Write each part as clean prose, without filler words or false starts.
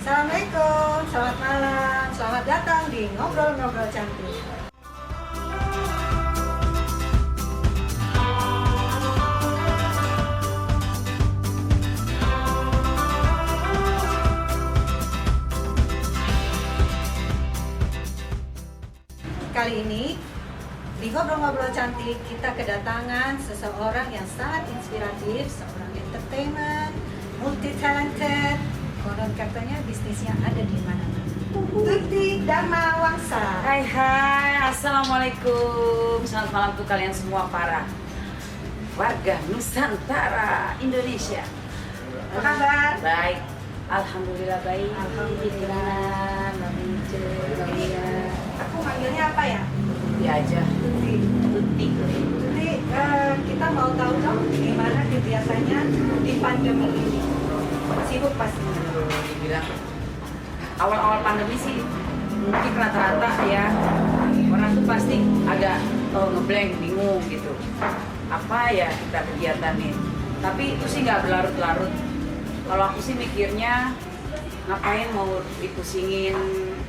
Assalamualaikum, selamat malam, selamat datang di Ngobrol-Ngobrol Cantik. Kali ini di Ngobrol-Ngobrol Cantik kita kedatangan seseorang yang sangat inspiratif, seorang entertainment, multi talented. Konon katanya bisnisnya ada di mana-mana. Tuti Dharma Wangsa. Hai, assalamualaikum. Selamat malam untuk kalian semua para warga Nusantara Indonesia. Apa kabar? Baik, alhamdulillah baik. Alhamdulillah. Aku manggilnya apa ya? Ya aja, Tuti. Tuti. Tuti, kita mau tahu dong gimana kegiatannya di pandemi ini. Sibuk pastinya. Dibilang awal-awal pandemi sih mungkin rata-rata ya orang tuh pasti agak ngeblank, bingung gitu. Apa ya kita kegiatan nih? Tapi itu sih nggak berlarut-larut. Kalau aku sih mikirnya ngapain mau dipusingin.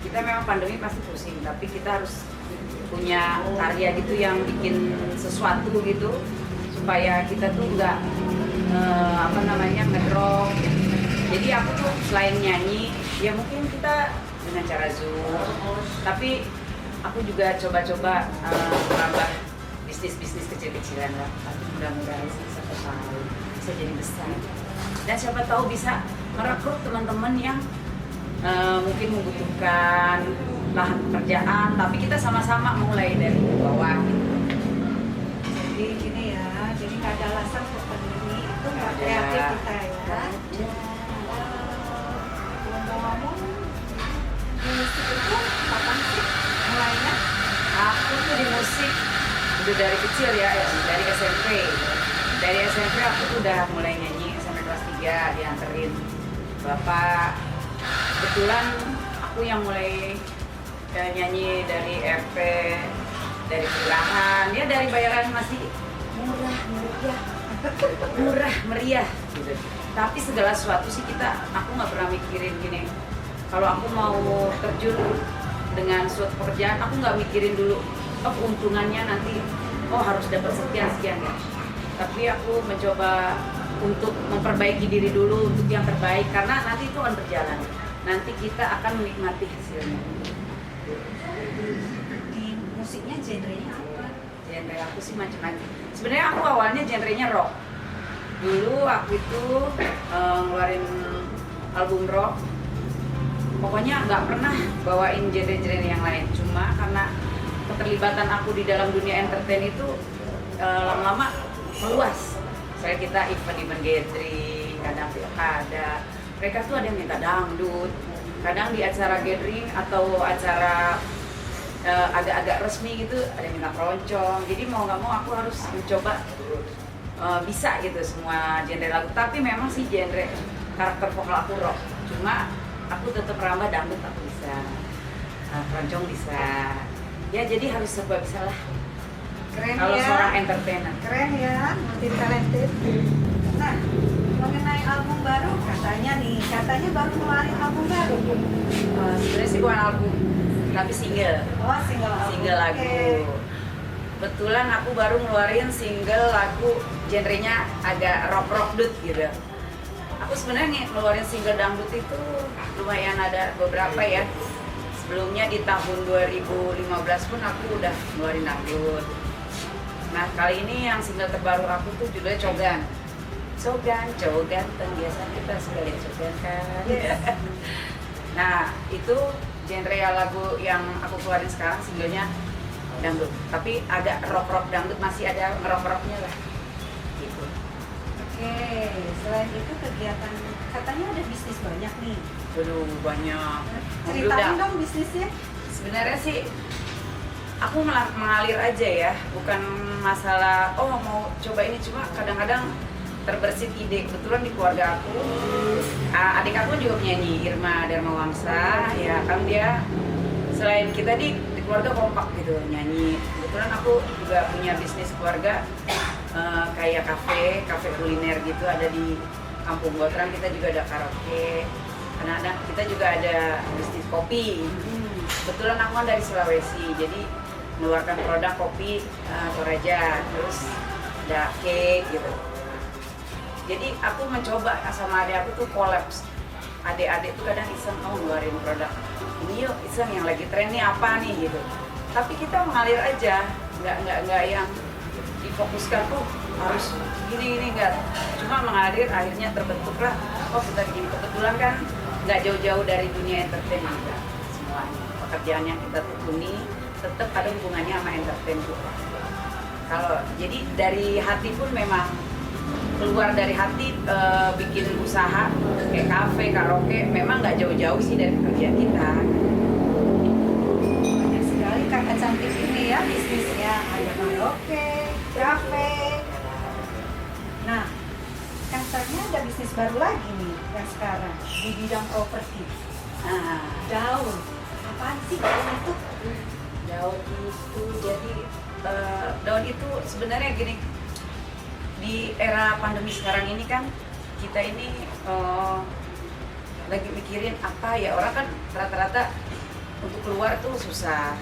Kita memang pandemi pasti pusing, tapi kita harus punya karya gitu yang bikin sesuatu gitu supaya kita tuh nggak ngedrop. Jadi aku tuh selain nyanyi, ya mungkin kita dengan cara Zoom, tapi aku juga coba-coba menambah bisnis-bisnis kecil-kecilan lah. Tapi mudah-mudahan sih siapa tahu bisa jadi besar. Dan siapa tahu bisa merekrut teman-teman yang mungkin membutuhkan lahan pekerjaan, tapi kita sama-sama mulai dari bawah gitu. Jadi gini ya, jadi nggak ada alasan untuk pandemi itu nggak kreatif kita ya. Ngomong-ngomong, di musik itu kapan sih mulainya? Aku tuh di musik udah dari kecil ya, dari SMP. Dari SMP aku tuh udah mulai nyanyi, SMP kelas 3 dianterin bapak. Kebetulan aku yang mulai nyanyi dari RP, dari kelurahan, ya dari bayaran masih murah meriah gitu. Tapi segala sesuatu sih aku nggak pernah mikirin gini. Kalau aku mau terjun dengan suatu pekerjaan, aku nggak mikirin dulu keuntungannya nanti, harus dapat sekian ya. Tapi aku mencoba untuk memperbaiki diri dulu untuk yang terbaik, karena nanti itu akan berjalan. Nanti kita akan menikmati hasilnya. Di musiknya genrenya apa? Genre aku sih macam-macam. Sebenarnya aku awalnya genrenya rock. Dulu aku itu ngeluarin album rock. Pokoknya nggak pernah bawain genre-genre yang lain. Cuma karena keterlibatan aku di dalam dunia entertain itu lama-lama meluas. Saya kita event gathering, kadang pilkada. Mereka tuh ada yang minta dangdut. Kadang di acara gathering atau acara agak-agak resmi gitu ada yang minta keroncong. Jadi mau nggak mau aku harus mencoba bisa gitu semua genre lagu. Tapi memang sih genre karakter vokal aku rock. Cuma aku tetap rambah dangdut aku bisa, keroncong bisa. Ya jadi harus serba bisa lah. Keren Kalau ya. seorang entertainer. Keren ya, multi talented. Nah, mengenai album baru katanya baru ngeluarin album baru. Sebenarnya sih bukan album, tapi single. Oh, single album. Single lagu. Oke. Kebetulan aku baru ngeluarin single lagu genrenya agak rock dut gitu. Aku sebenarnya ngeluarin single dangdut itu lumayan ada beberapa ya. Sebelumnya di tahun 2015 pun aku udah ngeluarin dangdut. Nah kali ini yang single terbaru aku tuh judulnya Cogan. Cowok ganteng, biasa kita sekalian cogan kan. Yes. Nah itu genre lagu yang aku keluarin sekarang singlenya dangdut, tapi agak rock dangdut, masih ada ngerok-roknya lah gitu. Oke, selain itu kegiatan katanya ada bisnis banyak nih. Dulu banyak. Ceritain dong bisnisnya. Sebenarnya sih aku mengalir aja ya, bukan masalah mau coba ini, cuma kadang-kadang terbersit ide. Kebetulan di keluarga aku, adik aku juga penyanyi, Irma Dharma Wangsa, ya kan dia selain kita di keluarga kompak gitu nyanyi. Kebetulan aku juga punya bisnis keluarga kayak kafe kuliner gitu ada di Kampung Gotram. Kita juga ada karaoke. Kadang-kadang kita juga ada bisnis kopi. Kebetulan aku kan dari Sulawesi, jadi mengeluarkan produk kopi Toraja, terus ada cake gitu. Jadi aku mencoba sama adik aku tuh kolaps. Adik-adik tuh kadang iseng, ngeluarin produk ini yuk, iseng yang lagi tren nih apa nih gitu. Tapi kita mengalir aja, nggak yang difokuskan harus gini enggak. Cuma mengalir, akhirnya terbentuklah kita begini. Kebetulan kan nggak jauh-jauh dari dunia entertainment juga semuanya. Pekerjaan yang kita tekuni tetap ada hubungannya sama entertain juga. Kalau jadi dari hati pun memang keluar dari hati, bikin usaha kayak kafe, karaoke, memang nggak jauh-jauh sih dari pekerjaan kita. Banyak sekali kakak cantik ini ya bisnisnya, ada karaoke, kafe. Nah, katanya ada bisnis baru lagi nih yang sekarang di bidang properti. Daun. Apaan sih daun itu? Daun itu jadi daun itu sebenarnya gini, di era pandemi sekarang ini kan kita ini lagi mikirin apa ya, orang kan rata-rata untuk keluar tuh susah.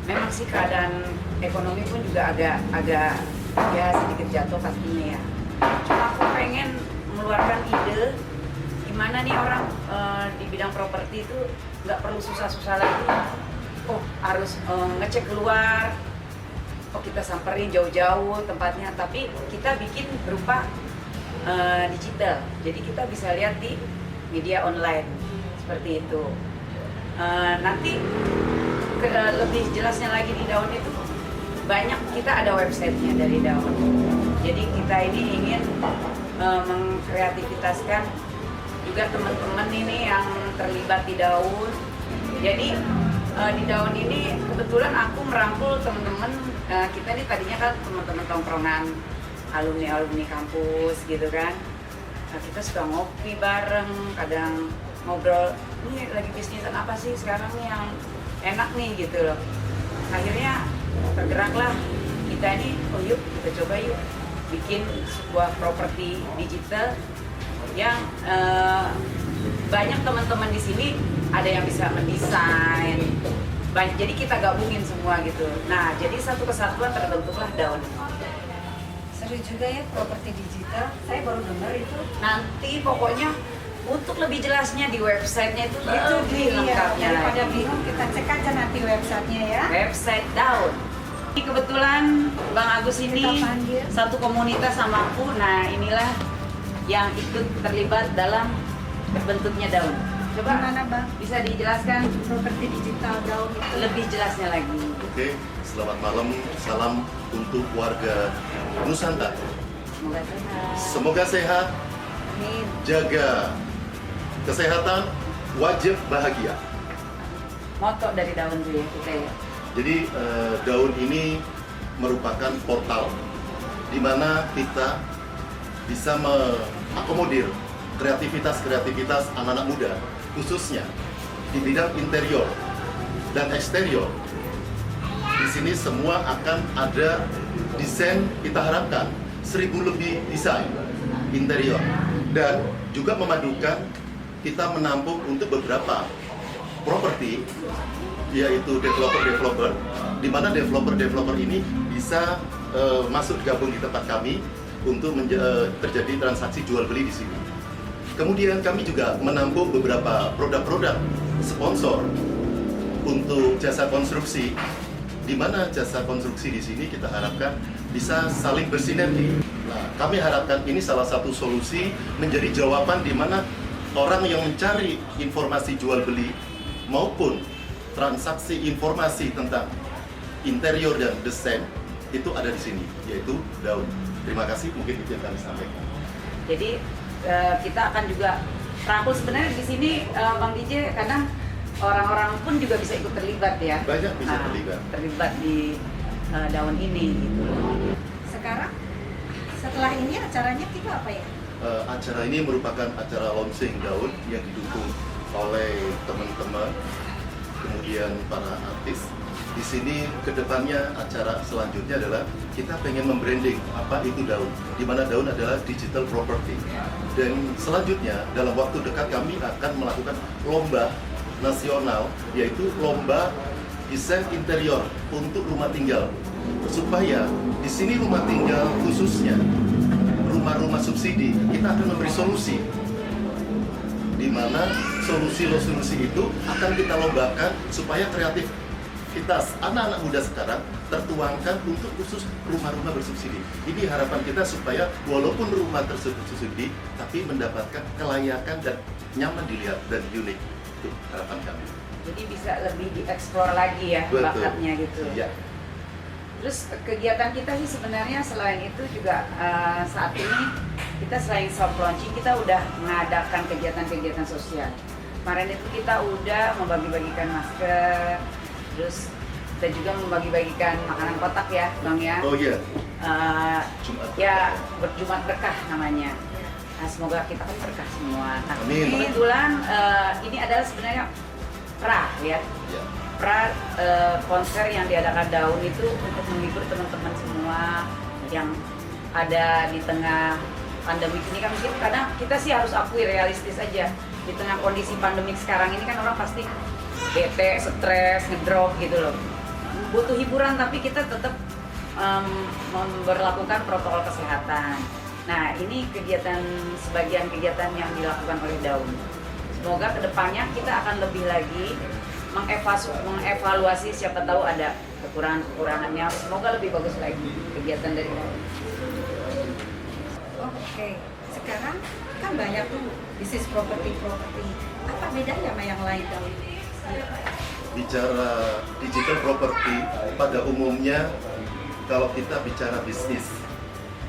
Memang sih keadaan ekonomi pun juga agak ya sedikit jatuh pastinya ya. Cuma aku pengen mengeluarkan ide gimana nih orang di bidang properti itu nggak perlu susah-susah lagi. Harus ngecek keluar, kita samperin jauh-jauh tempatnya, tapi kita bikin berupa digital. Jadi kita bisa lihat di media online seperti itu. Nanti lebih jelasnya lagi di daun itu banyak, kita ada websitenya dari daun. Jadi kita ini ingin mengkreativitaskan juga teman-teman ini yang terlibat di daun. Jadi di daun ini kebetulan aku merangkul teman-teman kita ini tadinya kan teman-teman tongkrongan alumni kampus gitu kan. Kita suka ngopi bareng, kadang ngobrol, ini lagi bisnisan apa sih sekarang nih yang enak nih gitu loh. Akhirnya tergeraklah kita ini, yuk kita coba yuk bikin sebuah properti digital yang banyak teman-teman di sini ada yang bisa mendesain. Jadi kita gabungin semua gitu. Nah, jadi satu kesatuan terbentuklah daun. Seru juga ya properti digital. Saya baru dengar itu. Nanti pokoknya untuk lebih jelasnya di websitenya itu Itu lebih dia. lengkapnya Daripada lagi. bingung, kita cek aja nanti websitenya ya. Website daun. Ini kebetulan Bang Agus ini Kita panggil. satu komunitas sama aku. Nah, inilah yang ikut terlibat dalam bentuknya daun. Coba Gimana Bang? bisa dijelaskan Properti digital daun itu. lebih jelasnya lagi. Oke, selamat malam. Salam untuk warga Nusantara. Semoga sehat. Semoga sehat, Amin. jaga kesehatan, wajib bahagia. Moto dari daun tuh ya kita ya. Jadi daun ini merupakan portal di mana kita bisa mengakomodir kreativitas anak-anak muda, khususnya di bidang interior dan eksterior. Di sini semua akan ada desain, kita harapkan 1000 lebih desain interior, dan juga memadukan kita menampung untuk beberapa properti, yaitu developer, di mana developer ini bisa masuk gabung di tempat kami untuk terjadi transaksi jual beli di sini. Kemudian kami juga menampung beberapa produk-produk sponsor untuk jasa konstruksi, di mana jasa konstruksi di sini kita harapkan bisa saling bersinergi. Nah, kami harapkan ini salah satu solusi menjadi jawaban di mana orang yang mencari informasi jual beli maupun transaksi informasi tentang interior dan desain itu ada di sini, yaitu daun. Terima kasih, mungkin itu yang kami sampaikan. Jadi kita akan juga rangkul sebenarnya di sini Bang DJ, kadang orang-orang pun juga bisa ikut terlibat ya. Banyak bisa terlibat. Terlibat di daun ini gitu. Sekarang setelah ini acaranya kita apa ya? Acara ini merupakan acara launching daun yang didukung oleh teman-teman, kemudian para artis, di sini kedepannya acara selanjutnya adalah kita pengen membranding apa itu daun, di mana daun adalah digital property. Dan selanjutnya dalam waktu dekat kami akan melakukan lomba nasional, yaitu lomba desain interior untuk rumah tinggal, supaya di sini rumah tinggal khususnya rumah-rumah subsidi kita akan memberi solusi, di mana solusi-solusi itu akan kita lombakan supaya kreativitas anak-anak muda sekarang tertuangkan untuk khusus rumah-rumah bersubsidi. Ini harapan kita supaya walaupun rumah tersebut subsidi, tapi mendapatkan kelayakan dan nyaman dilihat dan unik. Itu harapan kami. Jadi bisa lebih dieksplor lagi ya. Betul. Bakatnya gitu. Ya. Terus kegiatan kita sih sebenarnya selain itu juga saat ini kita selain soft launching kita udah mengadakan kegiatan-kegiatan sosial. Kemarin itu kita udah membagi-bagikan masker, terus kita juga membagi-bagikan makanan kotak ya, Bang ya. Oh iya. Jumat ya, berjumat berkah namanya. Nah, semoga kita kan berkah semua. Nah, Amin. kebetulan ini adalah sebenarnya ya. Ya. Konser yang diadakan Daun itu untuk menghibur teman-teman semua yang ada di tengah pandemi ini kan. Mungkin kadang kita sih harus akui realistis aja, di tengah kondisi pandemik sekarang ini kan orang pasti bete, stres, ngedrop gitu loh, butuh hiburan tapi kita tetap memberlakukan protokol kesehatan. Nah ini sebagian kegiatan yang dilakukan oleh Daun. Semoga kedepannya kita akan lebih lagi mengevaluasi, siapa tahu ada kekurangan-kekurangannya. Semoga lebih bagus lagi kegiatan dari Daun. Oke, sekarang kan banyak tuh bisnis properti. Apa bedanya sama yang lain Daun? Bicara digital property pada umumnya, kalau kita bicara bisnis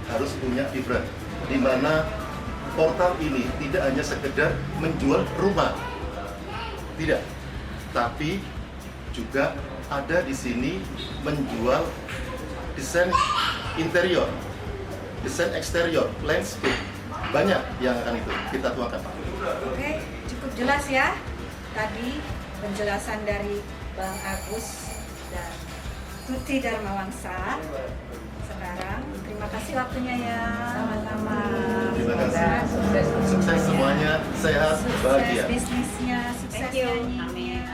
harus punya different, di mana portal ini tidak hanya sekedar menjual rumah, tidak, tapi juga ada di sini menjual desain interior, desain eksterior, landscape, banyak yang akan itu kita tuangkan. Oke, cukup jelas ya tadi penjelasan dari Bang Agus dan Tuti Darmawangsa. Sekarang terima kasih waktunya ya. Sama-sama. Terima kasih. Sukses. Sukses semuanya, sehat, Sukses bahagia. bisnisnya, sukses Thank you. nyanyinya. Amin.